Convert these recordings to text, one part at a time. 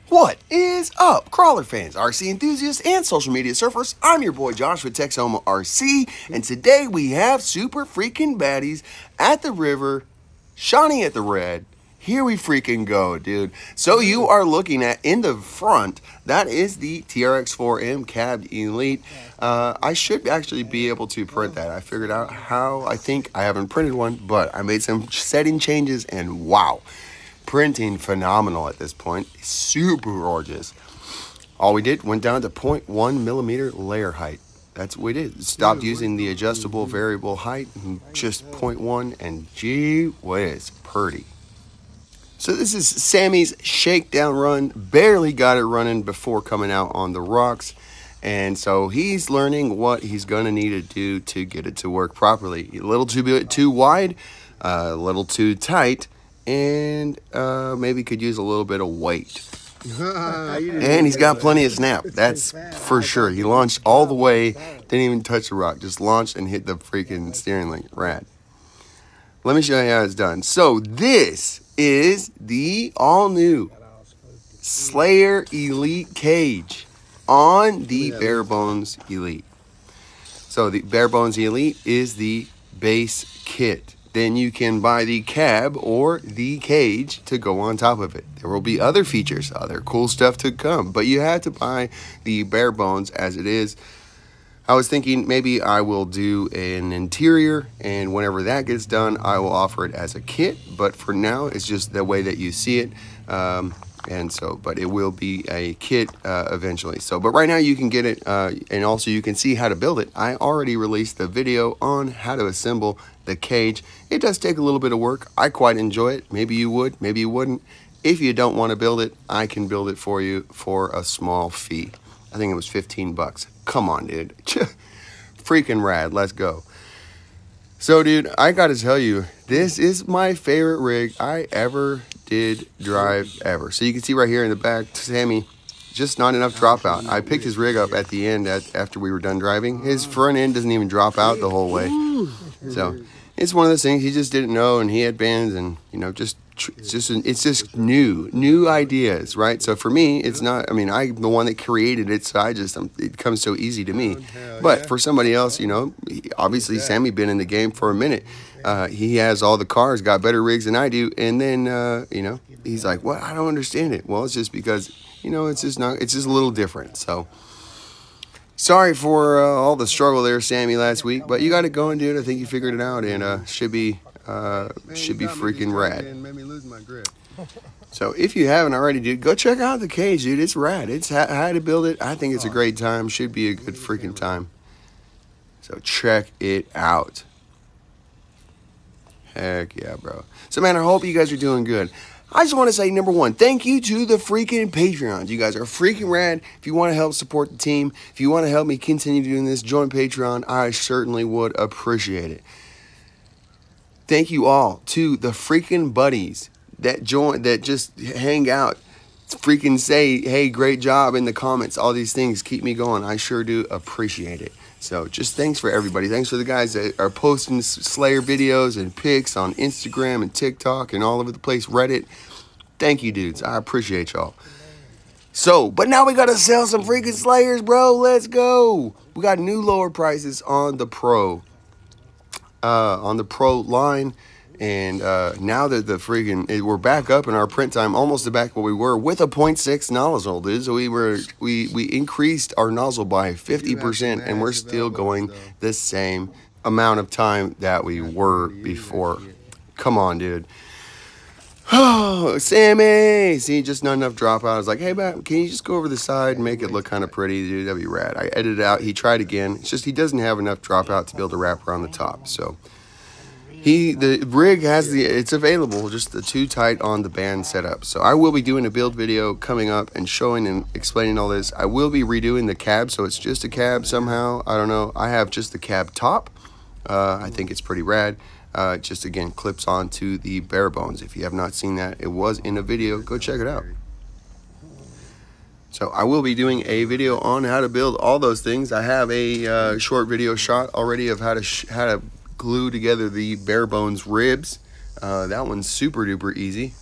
What is up, crawler fans, RC enthusiasts, and social media surfers? I'm your boy Josh with Texoma RC, and today we have super freaking baddies at the river, Shawnee at the red. Here we freaking go, dude. So you are looking at, in the front, that is the trx-4m Cab Elite. I should actually be able to print that. I figured out how. I think I haven't printed one, but I made some setting changes, and wow. Printing phenomenal at this point. Super gorgeous. All we did, went down to 0.1 millimeter layer height. That's what we did. Stopped using the adjustable variable height, and just 0.1, and gee whiz, pretty. So this is Sammy's shakedown run. Barely got it running before coming out on the rocks. And so he's learning what he's going to need to do to get it to work properly. A little too wide, a little too tight, and maybe could use a little bit of weight. And he's got plenty of snap, that's for sure. He launched all the way, didn't even touch the rock, just launched and hit the freaking steering link. Rad. Let me show you how it's done. So this is the all-new Slayer Elite cage on the Bare Bones Elite. So the Bare Bones Elite is the base kit. Then you can buy the cab or the cage to go on top of it. There will be other features, other cool stuff to come, but you have to buy the bare bones as it is. I was thinking maybe I will do an interior, and whenever that gets done, I will offer it as a kit, but for now, it's just the way that you see it. But it will be a kit eventually. But right now you can get it, and also you can see how to build it. I already released a video on how to assemble the cage. It does take a little bit of work. I quite enjoy it. Maybe you would, maybe you wouldn't. If you don't want to build it, I can build it for you for a small fee. I think it was 15 bucks. Come on, dude. Freaking rad. Let's go. So, dude, I got to tell you, this is my favorite rig I ever did drive ever. So you can see right here in the back, Sammy, just not enough dropout. I picked his rig up at the end after we were done driving. His front end doesn't even drop out the whole way. So it's one of those things he just didn't know, and he had bands, and you know, it's just new ideas, right? So for me, it's not. I mean, I'm the one that created it, so it comes so easy to me. But for somebody else, you know, obviously Sammy been in the game for a minute. He has all the cars, got better rigs than I do, and then you know, he's like, "What? I don't understand it." Well, it's just because, you know, it's just a little different. So sorry for all the struggle there, Sammy, last week, but you got it going, dude. I think you figured it out, and should be freaking rad. So if you haven't already, dude, go check out the cage, dude. It's rad. It's how to build it. I think it's a great time. Should be a good freaking time. So check it out. Heck yeah, bro. So, man, I hope you guys are doing good. I just want to say, number one, thank you to the freaking Patreons. You guys are freaking rad. If you want to help support the team, if you want to help me continue doing this, join Patreon. I certainly would appreciate it. Thank you all to the freaking buddies that join, that just hang out, freaking say, hey, great job in the comments. All these things keep me going. I sure do appreciate it. So just thanks for everybody. Thanks for the guys that are posting Slayer videos and pics on Instagram and TikTok and all over the place, Reddit. Thank you, dudes. I appreciate y'all. So, but now we got to sell some freaking Slayers, bro. Let's go. We got new lower prices on the Pro. On the Pro line. And now that we're back up in our print time, almost to back where we were with a 0.6 nozzle, dude. So we increased our nozzle by 50%, and we're still going the same amount of time that we were before. Come on, dude. Oh, Sammy! See, just not enough dropout. I was like, hey, man, can you just go over the side and make it look kind of pretty, dude? That'd be rad. I edited it out. He tried again. It's just he doesn't have enough dropout to be able to wrap around the top, so the rig it's available, just too tight on the band setup. So I will be doing a build video coming up and showing and explaining all this. I will be redoing the cab, so it's just a cab somehow. I don't know. I have just the cab top. I think it's pretty rad. Just again clips onto the bare bones. If you have not seen that, it was in a video. Go check it out. So I will be doing a video on how to build all those things. I have a short video shot already of how to glue together the bare bones ribs. That one's super duper easy.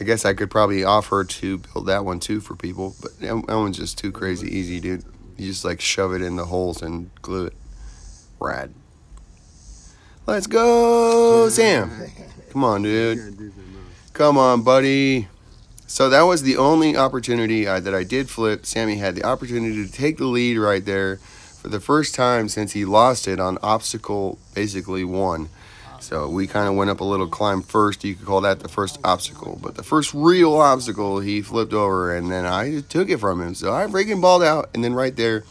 I guess I could probably offer to build that one too for people, but that one's just too crazy easy, dude. You just like shove it in the holes and glue it. Rad. Let's go, Sam. Come on, dude. Come on, buddy. So that was the only opportunity that I did flip. Sammy had the opportunity to take the lead right there for the first time since he lost it on obstacle basically 1. So we kind of went up a little climb first. You could call that the first obstacle. But the first real obstacle, he flipped over, and then I just took it from him. So I freaking balled out, and then right there,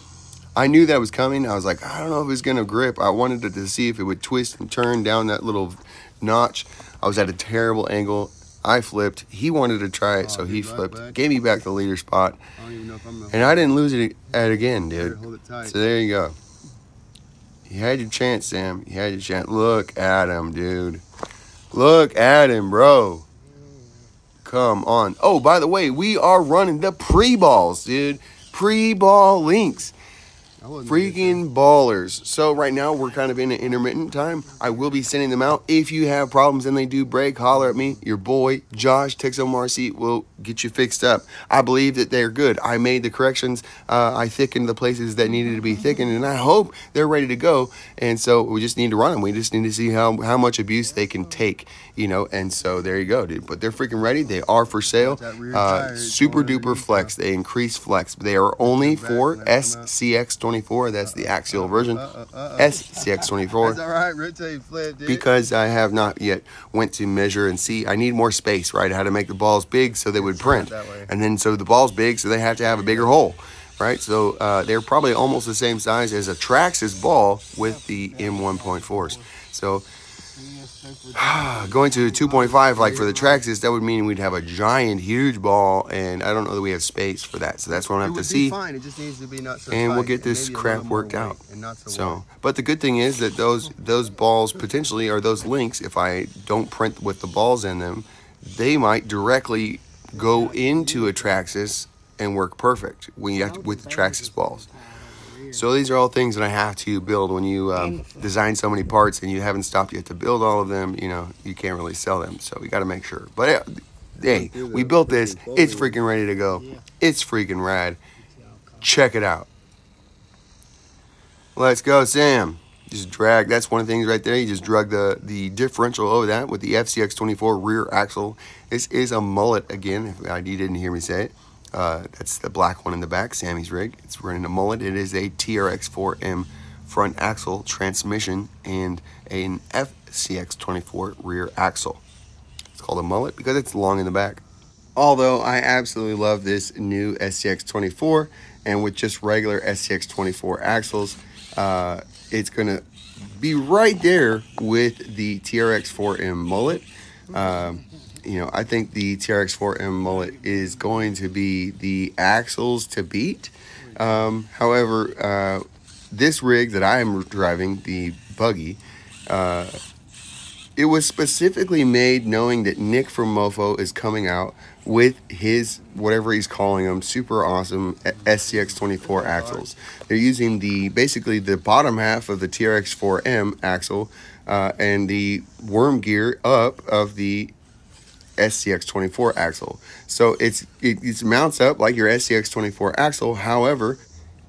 I knew that was coming. I was like, I don't know if it's going to grip. I wanted to see if it would twist and turn down that little notch. I was at a terrible angle. I flipped. He wanted to try it, so he flipped. Gave me back the leader spot. And I didn't lose it again, dude. So there you go. You had your chance, Sam. You had your chance. Look at him, dude. Look at him, bro. Come on. Oh, by the way, we are running the pre-balls, dude. Pre-ball links. Freaking ballers. So right now we're kind of in an intermittent time. I will be sending them out. If you have problems and they do break, holler at me. Your boy Josh trx-4m will get you fixed up. I believe that they're good. I made the corrections. I thickened the places that needed to be thickened, and I hope they're ready to go. And so we just need to run them. We just need to see how much abuse they can take, you know. And so there you go, dude. But they're freaking ready. They are for sale. Super duper flex. They increase flex. They are only for scx24. That's the axial version. scx24. That's all right. Rotate flip, dude. Because I have not yet went to measure and see. I need more space, right? I had to make the balls big so they would print. And then so the ball's big, so they have to have a bigger hole, right? So they're probably almost the same size as a Traxxas ball with the M1.4s. So going to 2.5 like for the Traxxas, that would mean we'd have a giant, huge ball, and I don't know that we have space for that. So that's what I have to see. It just needs to be not so and we'll get this crap worked out. So, but the good thing is that those balls potentially are those links. If I don't print with the balls in them, they might directly go into a Traxxas and work perfect when you have to, with the Traxxas balls. So these are all things that I have to build. When you design so many parts and you haven't stopped yet to build all of them, you know, you can't really sell them. So we got to make sure. But hey, we built this. It's freaking ready to go. It's freaking rad. Check it out. Let's go, Sam. Just drag. That's one of the things right there. You just drug the differential over that with the scx24 rear axle. This is a mullet again, if you didn't hear me say it. That's the black one in the back, Sammy's rig. It's running a mullet. It is a trx-4m front axle transmission and an scx24 rear axle. It's called a mullet because it's long in the back. Although I absolutely love this new scx24, and with just regular scx24 axles, it's going to be right there with the trx-4m mullet. You know, I think the trx-4m mullet is going to be the axles to beat. However, this rig that I am driving, the buggy, it was specifically made knowing that Nick from Mofo is coming out with his, whatever he's calling them, super awesome scx24 axles. They're using basically the bottom half of the trx-4m axle and the worm gear up of the scx24 axle. So it mounts up like your scx24 axle. However,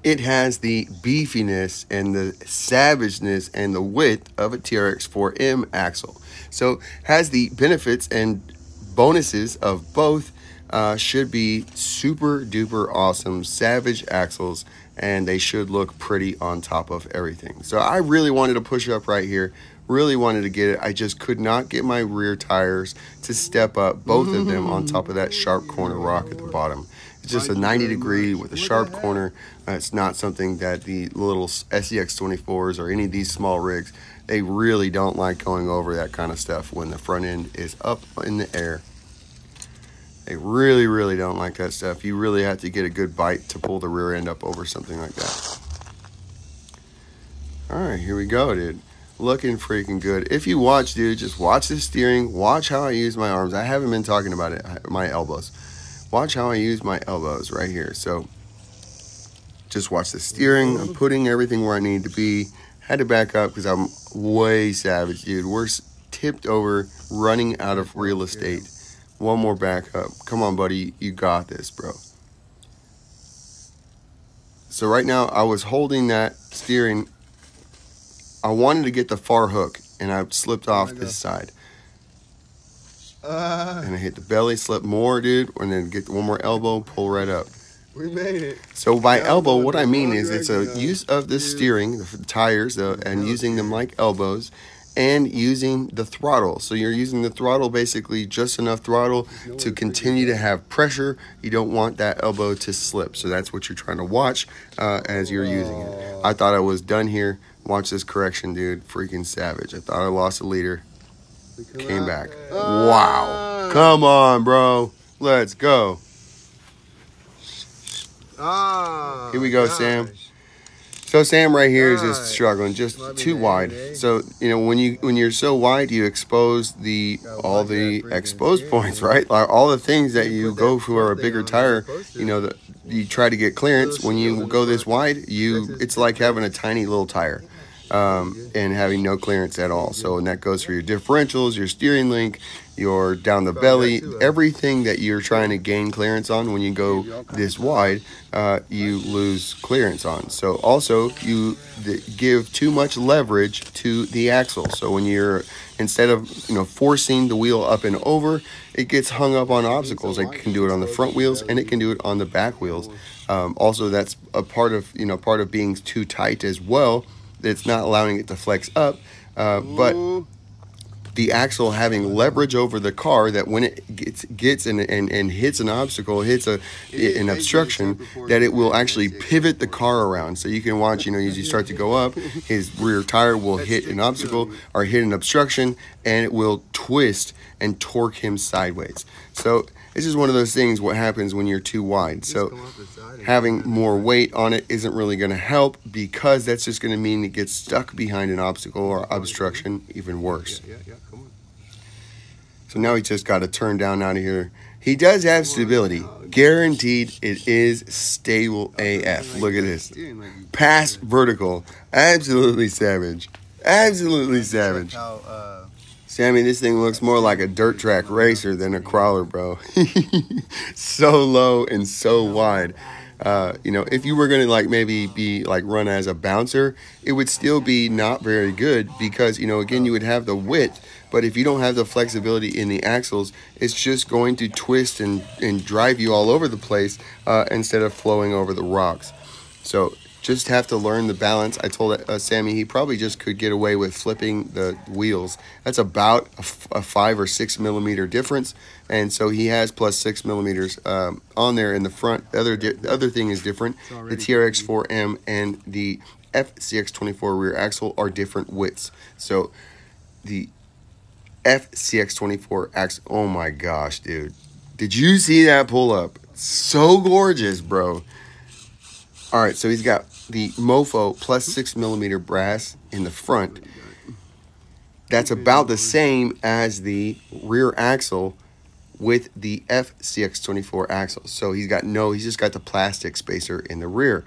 it has the beefiness and the savageness and the width of a trx-4m axle. So has the benefits and bonuses of both. Should be super duper awesome savage axles, and they should look pretty on top of everything. So I really wanted to push up right here. Really wanted to get it. I just could not get my rear tires to step up, both of them on top of that sharp corner rock at the bottom. It's just a 90-degree with a sharp corner. It's not something that the little scx24s or any of these small rigs, they really don't like going over that kind of stuff when the front end is up in the air. They really, really don't like that stuff. You really have to get a good bite to pull the rear end up over something like that. All right, here we go, dude. Looking freaking good. If you watch, dude, just watch the steering. Watch how I use my arms. I haven't been talking about it. My elbows. Watch how I use my elbows right here. So just watch the steering. I'm putting everything where I need to be. Had to back up because I'm way savage, dude. We're tipped over, running out of real estate One more back up. Come on, buddy. You got this, bro. So right now, I was holding that steering. I wanted to get the far hook, and I slipped off this side. And I hit the belly, slip more, dude, and then get one more elbow, pull right up. We made it. So by elbow, what I mean is it's a use of the steering, the tires, and using them like elbows, and using the throttle. So you're using the throttle, basically just enough throttle to continue to have pressure. You don't want that elbow to slip. So that's what you're trying to watch as you're using it. I thought I was done here. Watch this correction, dude. Freaking savage. I thought I lost a leader. Came back. Wow. Come on, bro. Let's go. Here we go, Sam. So Sam right here is just struggling, just too wide. So, you know, when you're so wide, you expose all the exposed points, right? Like all the things that you go for a bigger tire, you know, you try to get clearance. When you go this wide, it's like having a tiny little tire. And having no clearance at all. So, and that goes for your differentials, your steering link, your down the belly, everything that you're trying to gain clearance on. When you go this wide, you lose clearance on. So also you give too much leverage to the axle. So when you're, instead of, you know, forcing the wheel up and over, it gets hung up on obstacles. It can do it on the front wheels and it can do it on the back wheels. Also, that's a part of being too tight as well. It's not allowing it to flex up, but the axle having leverage over the car, that when it gets and hits an obstacle, hits an obstruction, that it will actually pivot the car around. So you can watch, you know, as you start to go up, his rear tire will hit an obstacle or hit an obstruction, and it will twist and torque him sideways. So this is one of those things, what happens when you're too wide. So having more weight on it isn't really going to help, because that's just going to mean it gets stuck behind an obstacle or obstruction, even worse. So now he just got to turn down out of here. He does have stability. Guaranteed it is stable AF. Look at this. Pass vertical. Absolutely savage. Absolutely savage. Sammy, this thing looks more like a dirt track racer than a crawler, bro. So low and so wide. You know, if you were going to like maybe be like run as a bouncer, it would still be not very good, because, you know, again, you would have the width, but if you don't have the flexibility in the axles, it's just going to twist and drive you all over the place instead of flowing over the rocks. So just have to learn the balance. I told Sammy he probably just could get away with flipping the wheels. That's about a 5 or 6 millimeter difference, and so he has plus 6 millimeters on there in the front. The other thing is different. The trx-4m and the scx24 rear axle are different widths. So the scx24 axle, oh my gosh, dude, did you see that pull up? So gorgeous, bro. All right, so he's got the Mofo plus 6 millimeter brass in the front. That's about the same as the rear axle with the FCX24 axle. So he's just got the plastic spacer in the rear.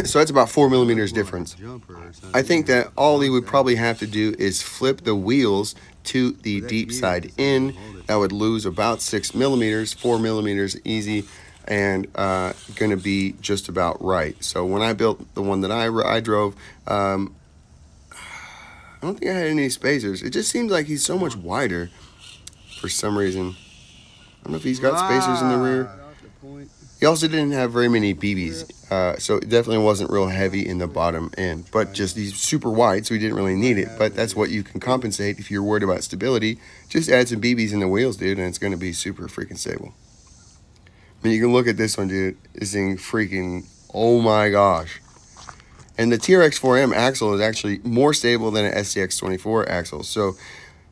So that's about 4 millimeters difference. I think that all he would probably have to do is flip the wheels to the deep side in. That would lose about 6 millimeters, 4 millimeters easy, and going to be just about right. So when I built the one that I drove, I don't think I had any spacers. It just seems like he's so much wider for some reason. I don't know if he's got spacers in the rear. He also didn't have very many BBs, so it definitely wasn't real heavy in the bottom end. But just he's super wide, so he didn't really need it. But that's what you can compensate if you're worried about stability. Just add some BBs in the wheels, dude, and it's going to be super freaking stable. I mean, you can look at this one, dude. This thing freaking, oh my gosh. And the trx-4m axle is actually more stable than an scx24 axle. So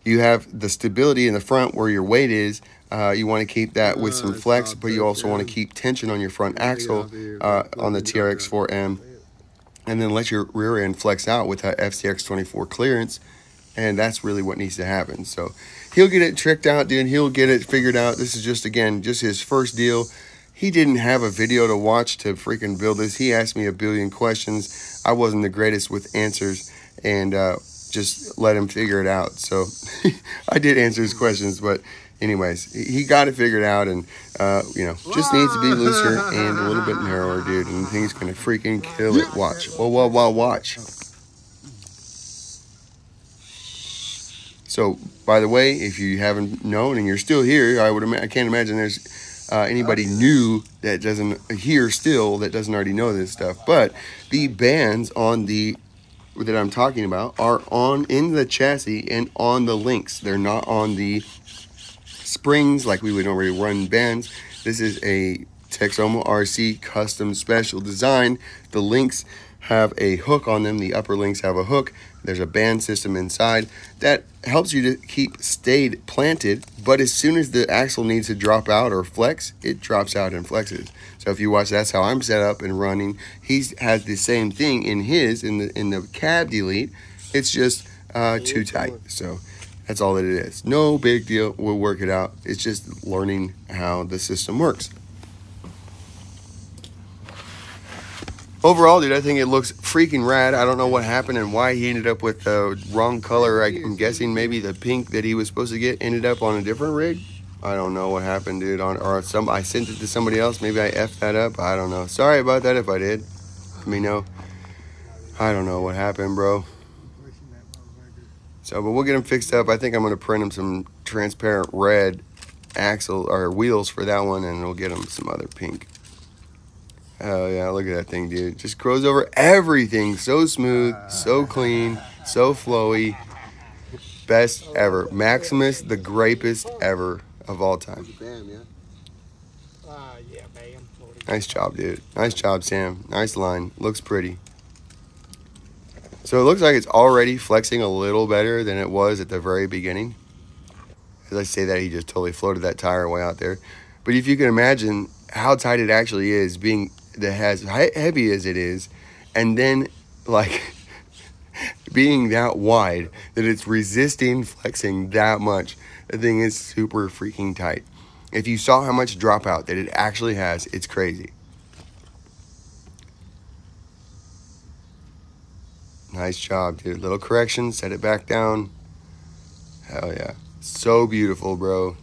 you have the stability in the front where your weight is. You want to keep that with some flex, but you also want to keep tension on your front axle on the trx-4m, and then let your rear end flex out with that FCX24 clearance, and that's really what needs to happen. So he'll get it tricked out, dude. He'll get it figured out. This is just, again, just his first deal. He didn't have a video to watch to freaking build this. He asked me a billion questions. I wasn't the greatest with answers, and just let him figure it out. So I did answer his questions, but anyways, he got it figured out, and you know, just needs to be looser and a little bit narrower, dude. And the thing's gonna freaking kill it. Watch. Whoa, watch. So, by the way, if you haven't known and you're still here, I can't imagine there's anybody new that doesn't here still that doesn't already know this stuff. But the bands on the that I'm talking about are on in the chassis and on the links. They're not on the springs like we would already run bands. This is a Texoma RC custom special design. The links have a hook on them. The upper links have a hook. There's a band system inside that helps you to keep stayed planted, but as soon as the axle needs to drop out or flex, it drops out and flexes. So if you watch, that's how I'm set up and running. He has the same thing in his, in the cab delete. It's just too tight. So that's all that it is. No big deal. We'll work it out. It's just learning how the system works. Overall, dude, I think it looks freaking rad. I don't know what happened and why he ended up with the wrong color. I'm guessing maybe the pink that he was supposed to get ended up on a different rig. I don't know what happened, dude. I sent it to somebody else. Maybe I effed that up. I don't know. Sorry about that if I did. Let me know. I don't know what happened, bro. So, but we'll get him fixed up. I think I'm going to print him some transparent red axle or wheels for that one, and we'll get him some other pink. Oh yeah, look at that thing, dude. Just grows over everything. So smooth, so clean, so flowy. Best ever. Maximus, the grapest ever of all time. Nice job, dude. Nice job, Sam. Nice line. Looks pretty. So it looks like it's already flexing a little better than it was at the very beginning. As I say that, he just totally floated that tire way out there. But if you can imagine how tight it actually is, being that has heavy as it is, and then like being that wide that it's resisting flexing that much. The thing is super freaking tight. If you saw how much dropout that it actually has, it's crazy. Nice job, dude. Little correction, set it back down. Hell yeah. So beautiful, bro.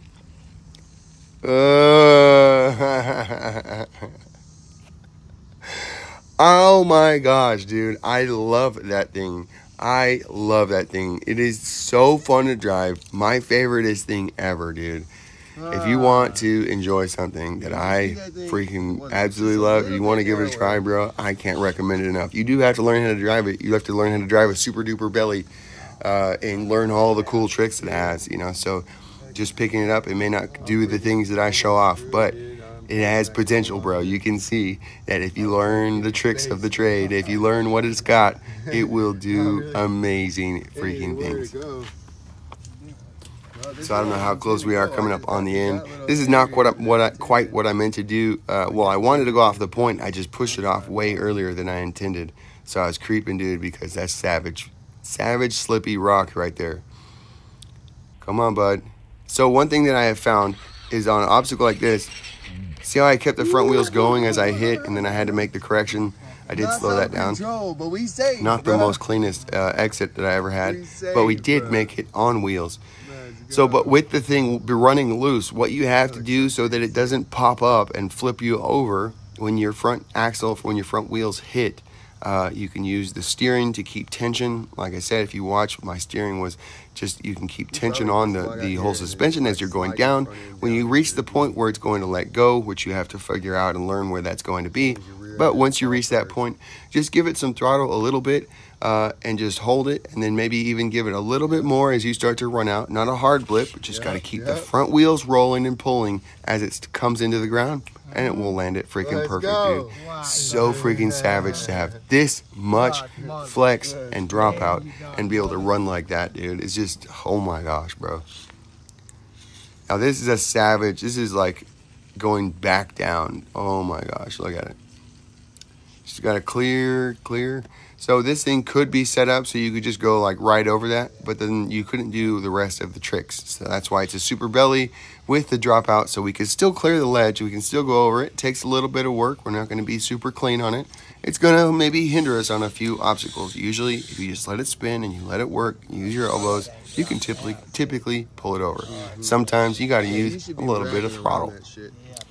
Oh my gosh, dude. I love that thing. I love that thing. It is so fun to drive. My favoriteest thing ever, dude. If you want to enjoy something that I freaking absolutely love, if you want to give it a try, bro, I can't recommend it enough. You do have to learn how to drive it. You have to learn how to drive a super duper belly and learn all the cool tricks it has, you know. So just picking it up, it may not do the things that I show off, but it has potential, bro. You can see that if you learn the tricks of the trade, if you learn what it's got, it will do amazing freaking things. So I don't know how close we are coming up on the end. This is not quite what I meant to do. Well, I wanted to go off the point. I just pushed it off way earlier than I intended. So I was creeping, dude, because that's savage slippy rock right there. Come on, bud. So one thing that I have found is on an obstacle like this, see how I kept the front wheels going as I hit, and then I had to make the correction. I did slow that down. Not the most cleanest exit that I ever had, but we did make it on wheels. So, but with the thing running loose, what you have to do so that it doesn't pop up and flip you over when your front axle, when your front wheels hit, you can use the steering to keep tension. Like I said, if you watch, my steering was just, you can keep tension on the whole suspension as you're going down. When you reach the point where it's going to let go, which you have to figure out and learn where that's going to be. But once you reach that point, just give it some throttle a little bit and just hold it, and then maybe even give it a little bit more as you start to run out. Not a hard blip, but just got to keep the front wheels rolling and pulling as it comes into the ground, and it will land it freaking perfect, dude. So freaking savage to have this much flex and dropout and be able to run like that, dude. It's just, oh my gosh, bro. Now this is a savage, this is like going back down. Oh my gosh, look at it. Just got to clear. So this thing could be set up so you could just go like right over that, but then you couldn't do the rest of the tricks. So that's why it's a super belly with the dropout, so we can still clear the ledge. We can still go over it. It takes a little bit of work. We're not going to be super clean on it. It's going to maybe hinder us on a few obstacles. Usually, if you just let it spin and you let it work, use your elbows, you can typically pull it over. Sometimes you got to use a little bit of throttle.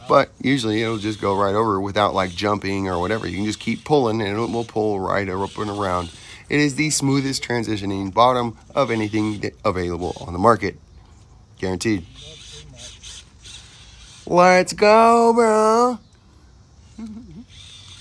But usually it'll just go right over without like jumping or whatever. You can just keep pulling and it will pull right up and around. It is the smoothest transitioning bottom of anything available on the market. Guaranteed. Let's go, bro.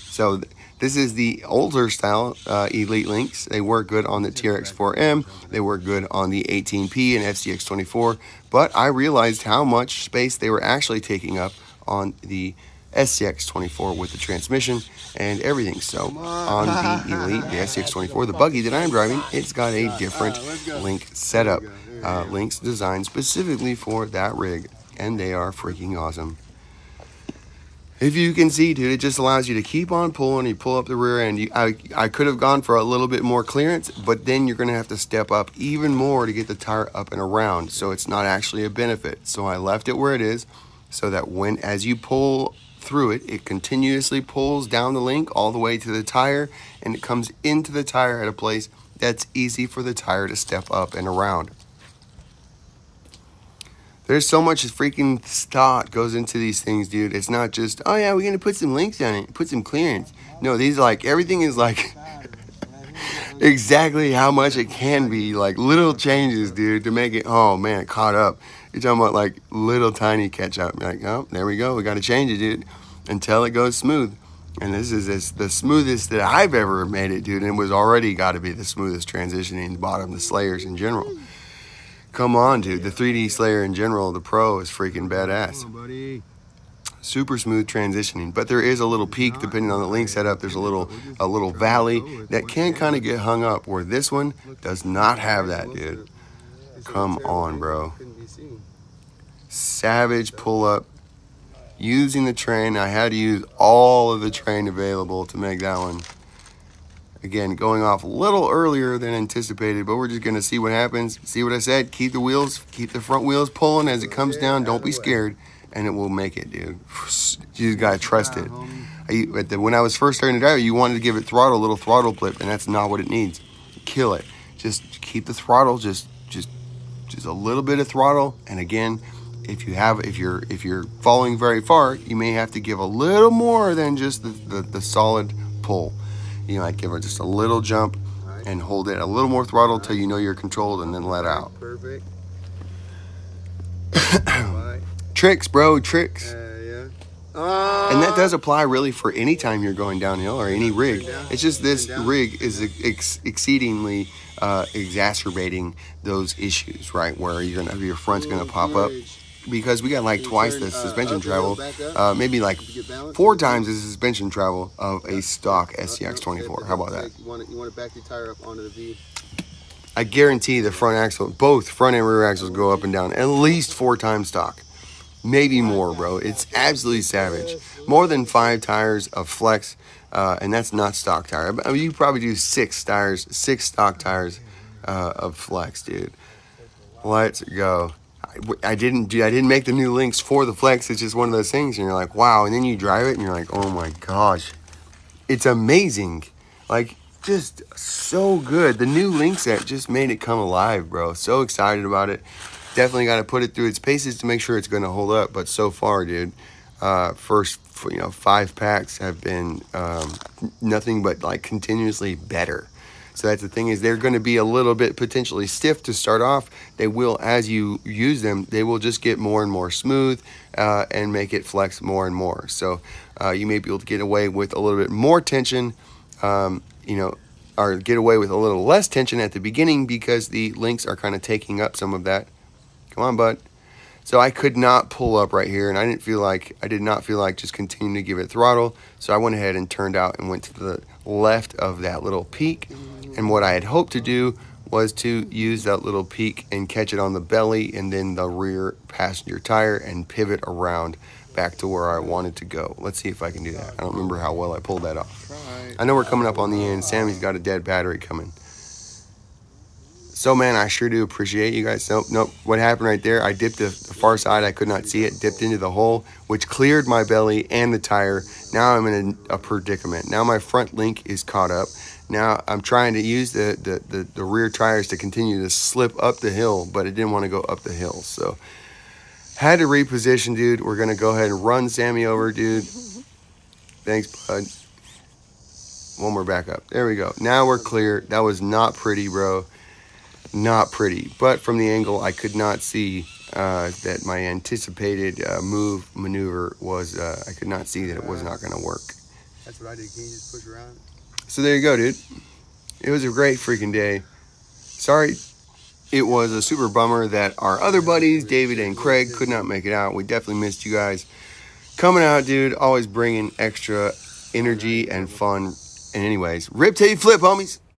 So this is the older style Elite links. They work good on the trx-4m. They work good on the 18P and scx24. But I realized how much space they were actually taking up on the scx24 with the transmission and everything. So on the Elite, the scx24, the buggy that I'm driving, it's got a different link setup. Links designed specifically for that rig, and they are freaking awesome. If you can see, dude, it just allows you to keep on pulling. You pull up the rear end. I could have gone for a little bit more clearance, but then you're going to have to step up even more to get the tire up and around. So it's not actually a benefit. So I left it where it is so that as you pull through it, it continuously pulls down the link all the way to the tire, and it comes into the tire at a place that's easy for the tire to step up and around. There's so much freaking thought goes into these things, dude. It's not just, oh yeah, we're going to put some links on it, put some clearance. No, these are like, everything is like exactly how much it can be. Like little changes, dude, to make it, oh man, caught up. You're talking about like little tiny catch up. You're like, oh, there we go. We got to change it, dude, until it goes smooth. And this is the smoothest that I've ever made it, dude. And it was already got to be the smoothest transitioning bottom, the Slayers in general. Come on, dude. The 3D Slayer in general, the Pro, is freaking badass. Super smooth transitioning. But there is a little peak depending on the link setup. There's a little valley that can kind of get hung up, where this one does not have that, dude. Come on, bro. Savage pull up. Using the train. I had to use all of the train available to make that one. Again, going off a little earlier than anticipated, but we're just going to see what happens. See what I said? Keep the front wheels pulling as it comes down. Don't be scared, and it will make it, dude. You just got to trust it. When I was first starting to drive, you wanted to give it a little throttle flip, and that's not what it needs. Kill it. Just keep the throttle, just a little bit of throttle, and again, if you're falling very far, you may have to give a little more than just the solid pull. You might give it just a little jump and hold it a little more throttle till you know you're controlled, and then let out. Perfect. Tricks, bro, tricks. And that does apply really for any time you're going downhill or any rig. It's just this rig is exceedingly exacerbating those issues, right? Where your front's gonna pop up. Because we got like twice the suspension travel, maybe like 4 times the suspension travel of a stock scx24. How about that? You want to back your tire up onto the V. I guarantee the front axle, both front and rear axles, go up and down at least 4 times stock. Maybe more, bro. It's absolutely savage. More than 5 tires of flex, and that's not stock tire. I mean, you probably do 6 stock tires of flex, dude. Let's go. I didn't make the new links for the flex. It's just one of those things, and you're like, wow. And then you drive it, and you're like, oh my gosh, it's amazing. Like, just so good. The new link set just made it come alive, bro. So excited about it. Definitely got to put it through its paces to make sure it's going to hold up. But so far, dude, first 5 packs have been nothing but like continuously better. So that's the thing, is they're going to be a little bit potentially stiff to start off. They will, as you use them, they will just get more and more smooth and make it flex more and more. So you may be able to get away with a little bit more tension, or get away with a little less tension at the beginning, because the links are kind of taking up some of that. Come on, bud. So I could not pull up right here, and I did not feel like just continuing to give it throttle. So I went ahead and turned out and went to the left of that little peak. And what I had hoped to do was to use that little peak and catch it on the belly and then the rear passenger tire and pivot around back to where I wanted to go. Let's see if I can do that. I don't remember how well I pulled that off. I know we're coming up on the end. Sammy's got a dead battery coming. So, man, I sure do appreciate you guys. Nope. What happened right there, I dipped the far side. I could not see it. Dipped into the hole, which cleared my belly and the tire. Now I'm in a predicament. Now my front link is caught up. Now I'm trying to use the rear tires to continue to slip up the hill, but it didn't want to go up the hill. So, had to reposition, dude. We're going to go ahead and run Sammy over, dude. Thanks, bud. One more back up. There we go. Now we're clear. That was not pretty, bro. Not pretty. But from the angle, I could not see that my anticipated maneuver was, I could not see that it was not going to work. That's what I did. Can you just push around? So there you go, dude. It was a great freaking day. Sorry, it was a super bummer that our other buddies, David and Craig, could not make it out. We definitely missed you guys coming out, dude. Always bringing extra energy and fun. And anyways, rip till you flip, homies.